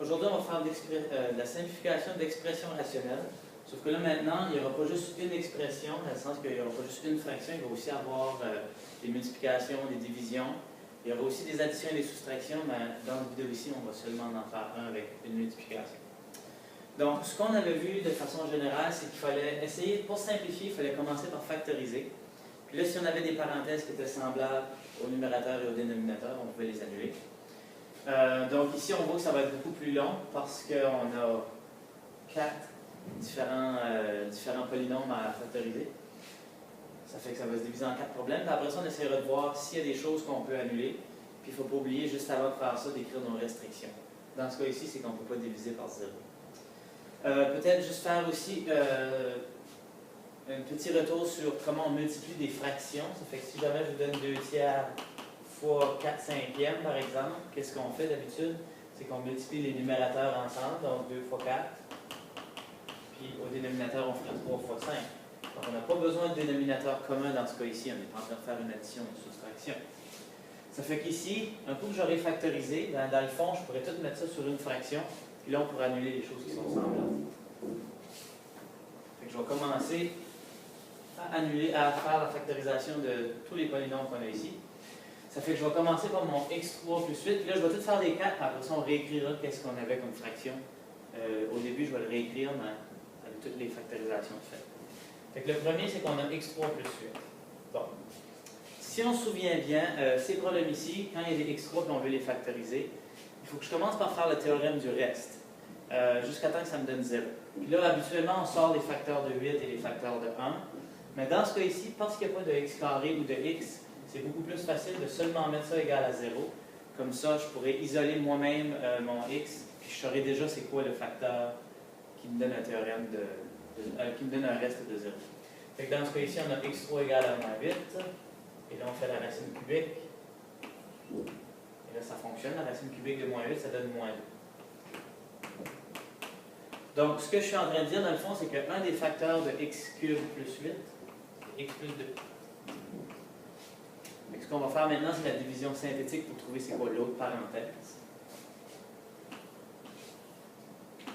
Aujourd'hui, on va faire de la simplification d'expressions rationnelles. Sauf que là, maintenant, il n'y aura pas juste une expression, dans le sens qu'il n'y aura pas juste une fraction, il va aussi avoir des multiplications, des divisions. Il y aura aussi des additions et des soustractions, mais dans cette vidéo ici, on va seulement en faire un avec une multiplication. Donc, ce qu'on avait vu de façon générale, c'est qu'il fallait essayer, pour simplifier, il fallait commencer par factoriser. Puis là, si on avait des parenthèses qui étaient semblables au numérateur et au dénominateur, on pouvait les annuler. Donc ici, on voit que ça va être beaucoup plus long parce qu'on a 4 différents polynômes à factoriser. Ça fait que ça va se diviser en 4 problèmes. Puis après ça, on essaiera de voir s'il y a des choses qu'on peut annuler. Puis il ne faut pas oublier, juste avant de faire ça, d'écrire nos restrictions. Dans ce cas ici, c'est qu'on ne peut pas diviser par 0. Peut-être juste faire aussi un petit retour sur comment on multiplie des fractions. Ça fait que si jamais je vous donne 2 tiers fois 4 cinquièmes, par exemple, qu'est-ce qu'on fait d'habitude? C'est qu'on multiplie les numérateurs ensemble, donc 2 fois 4. Puis au dénominateur, on fera 3 fois 5. Donc on n'a pas besoin de dénominateur commun dans ce cas ici. On est en train de faire une addition, une soustraction. Ça fait qu'ici, un coup que j'aurai factorisé, dans le fond, je pourrais tout mettre ça sur une fraction. Puis là, on pourrait annuler les choses qui sont semblables. Fait que je vais commencer à faire la factorisation de tous les polynômes qu'on a ici. Ça fait que je vais commencer par mon x3 plus 8. Puis là, je vais tout faire des 4. Après ça, on réécrira qu'est-ce qu'on avait comme fraction. Au début, je vais le réécrire avec toutes les factorisations faites. Fait que le premier, c'est qu'on a x3 plus 8. Bon. Si on se souvient bien, ces problèmes ici, quand il y a des x3 et on veut les factoriser, il faut que je commence par faire le théorème du reste, jusqu'à temps que ça me donne 0. Puis là, habituellement, on sort les facteurs de 8 et les facteurs de 1. Mais dans ce cas ici, parce qu'il n'y a pas de x carré ou de x, c'est beaucoup plus facile de seulement mettre ça égal à 0. Comme ça, je pourrais isoler moi-même mon x, puis je saurais déjà c'est quoi le facteur qui me donne un théorème qui me donne un reste de 0. Fait que dans ce cas ici, on a x3 égale à moins 8. Et là, on fait la racine cubique. Et là, ça fonctionne. La racine cubique de moins 8, ça donne moins 2. Donc, ce que je suis en train de dire, dans le fond, c'est qu'un des facteurs de x cube plus 8, c'est x plus 2. Donc, ce qu'on va faire maintenant, c'est la division synthétique pour trouver c'est quoi l'autre parenthèse.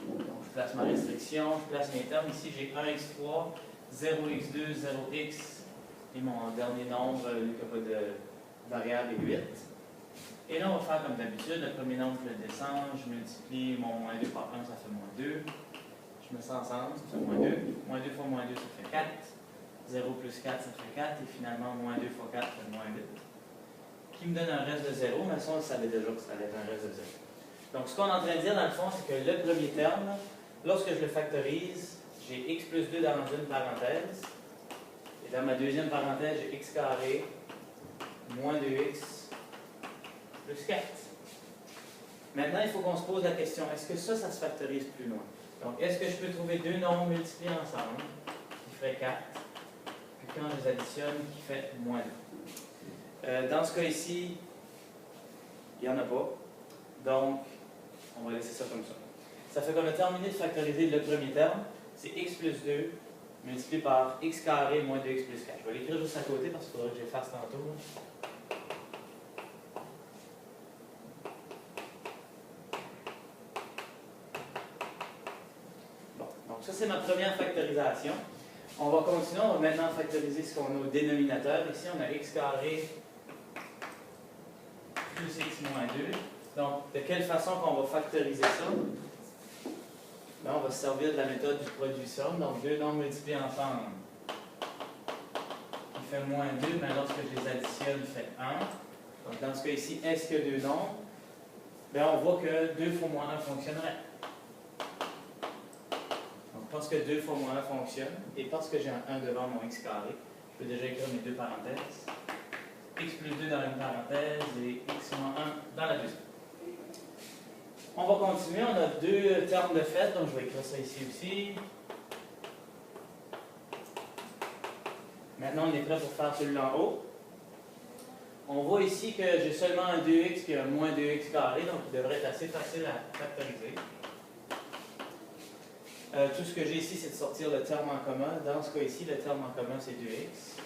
Donc, je place ma restriction, je place mes termes. Ici, j'ai 1x3, 0x2, 0x, et mon dernier nombre, lui qui n'a pas de variable, est 8. Et là, on va faire comme d'habitude. Le premier nombre, je le descends, je multiplie mon moins 2 par 1, ça fait moins 2. Je mets ça ensemble, ça fait moins 2. Moins 2 fois moins 2, ça fait 4. 0 plus 4, ça fait 4. Et finalement, moins 2 fois 4, ça fait moins 8. Qui me donne un reste de 0, mais ça, on le savait déjà que ça allait être un reste de 0. Donc, ce qu'on est en train de dire, dans le fond, c'est que le premier terme, lorsque je le factorise, j'ai x plus 2 dans une parenthèse. Et dans ma deuxième parenthèse, j'ai x carré moins 2x plus 4. Maintenant, il faut qu'on se pose la question, est-ce que ça se factorise plus loin? Donc, est-ce que je peux trouver deux nombres multipliés ensemble, qui ferait 4, puis quand je les additionne, qui fait moins 2? Dans ce cas ici, il n'y en a pas. Donc, on va laisser ça comme ça. Ça fait qu'on a terminé de factoriser le premier terme. C'est x plus 2 multiplié par x carré moins 2x plus 4. Je vais l'écrire juste à côté parce qu'il faudra que je les fasse tantôt. Bon, donc ça c'est ma première factorisation. On va continuer, on va maintenant factoriser ce qu'on a au dénominateur. Ici on a x carré plus x moins 2. Donc, de quelle façon qu'on va factoriser ça? Bien, on va se servir de la méthode du produit somme. Donc, deux nombres multipliés ensemble, qui fait moins 2, mais lorsque je les additionne, il fait 1. Donc, dans ce cas ici, est-ce que deux nombres? Bien, on voit que 2 fois moins 1 fonctionnerait. Donc, parce que 2 fois moins 1 fonctionne, et parce que j'ai un 1 devant mon x carré, je peux déjà écrire mes deux parenthèses. X plus 2 dans une parenthèse et x moins 1 dans la deuxième. On va continuer, on a deux termes de fait, donc je vais écrire ça ici aussi. Maintenant, on est prêt pour faire celui en haut. On voit ici que j'ai seulement un 2x qui a un moins 2x carré, donc il devrait être assez facile à factoriser. Tout ce que j'ai ici, c'est de sortir le terme en commun. Dans ce cas ici, le terme en commun, c'est 2x.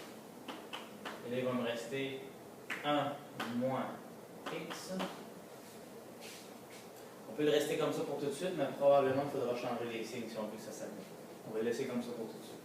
Et là, il va me rester 1 moins x. On peut le rester comme ça pour tout de suite, mais probablement il faudra changer les signes si on veut que ça s'améliore. On va le laisser comme ça pour tout de suite.